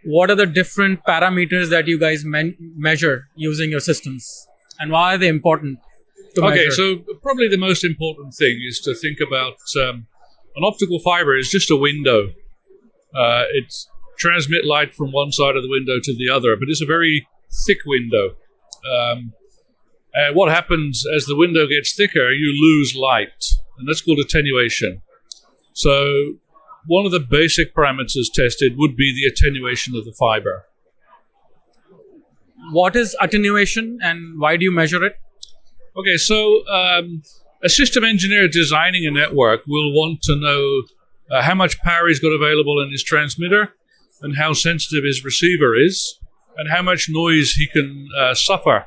what are the different parameters that you guys measure using your systems, and why are they important to measure? Okay, so probably the most important thing is to think about an optical fiber is just a window. It's transmit light from one side of the window to the other, but it's a very thick window. What happens as the window gets thicker, you lose light, and that's called attenuation. So one of the basic parameters tested would be the attenuation of the fiber. What is attenuation and why do you measure it? Okay, so a system engineer designing a network will want to know how much power he's got available in his transmitter and how sensitive his receiver is and how much noise he can suffer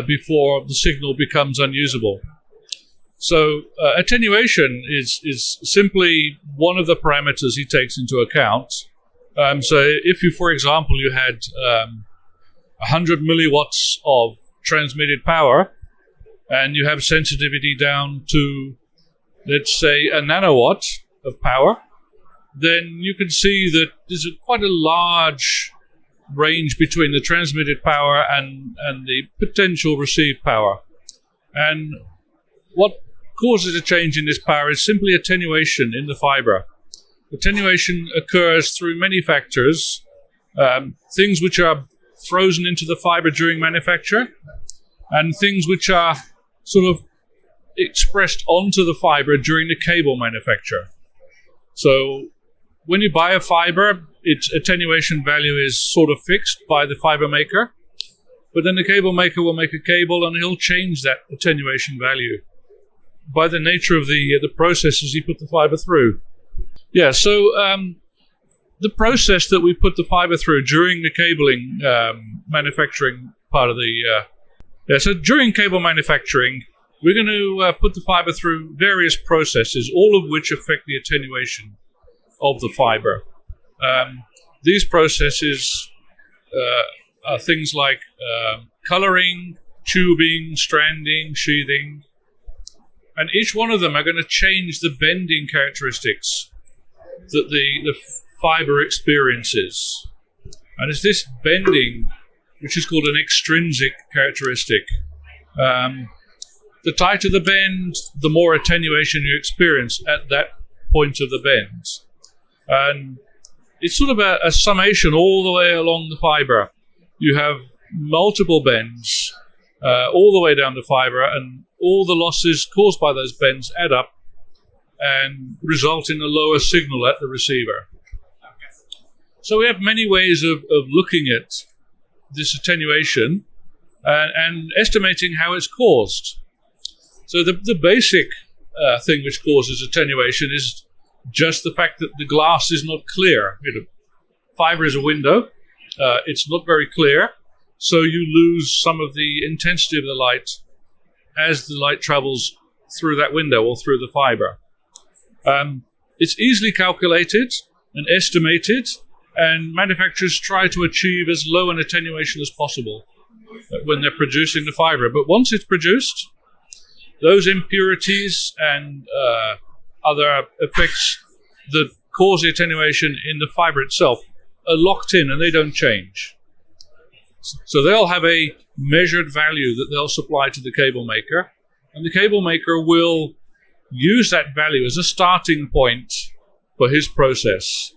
before the signal becomes unusable. So attenuation is simply one of the parameters he takes into account. So if you, for example, you had 100 milliwatts of transmitted power and you have sensitivity down to, let's say, a nanowatt of power, then you can see that there's quite a large range between the transmitted power and the potential received power. And what causes a change in this power is simply attenuation in the fiber. Attenuation occurs through many factors, things which are frozen into the fiber during manufacture, and things which are sort of expressed onto the fiber during the cable manufacture. So when you buy a fiber, its attenuation value is sort of fixed by the fiber maker, but then the cable maker will make a cable and he'll change that attenuation value by the nature of the processes he put the fiber through. Yeah, so the process that we put the fiber through during the cabling manufacturing part of so during cable manufacturing, we're going to put the fiber through various processes, all of which affect the attenuation of the fiber. These processes are things like coloring, tubing, stranding, sheathing, and each one of them are going to change the bending characteristics that the fiber experiences. And it's this bending, which is called an extrinsic characteristic. The tighter the bend, the more attenuation you experience at that point of the bend. And it's sort of a summation all the way along the fiber. You have multiple bends all the way down the fiber, and all the losses caused by those bends add up and result in a lower signal at the receiver. So we have many ways of looking at this attenuation and estimating how it's caused. So the basic thing which causes attenuation is just the fact that the glass is not clear. Fiber is a window. It's not very clear, so you lose some of the intensity of the light as the light travels through that window or through the fiber. It's easily calculated and estimated, and manufacturers try to achieve as low an attenuation as possible when they're producing the fiber. But once it's produced, those impurities and other effects that cause the attenuation in the fiber itself are locked in and they don't change. So they'll have a measured value that they'll supply to the cable maker, and the cable maker will use that value as a starting point for his process.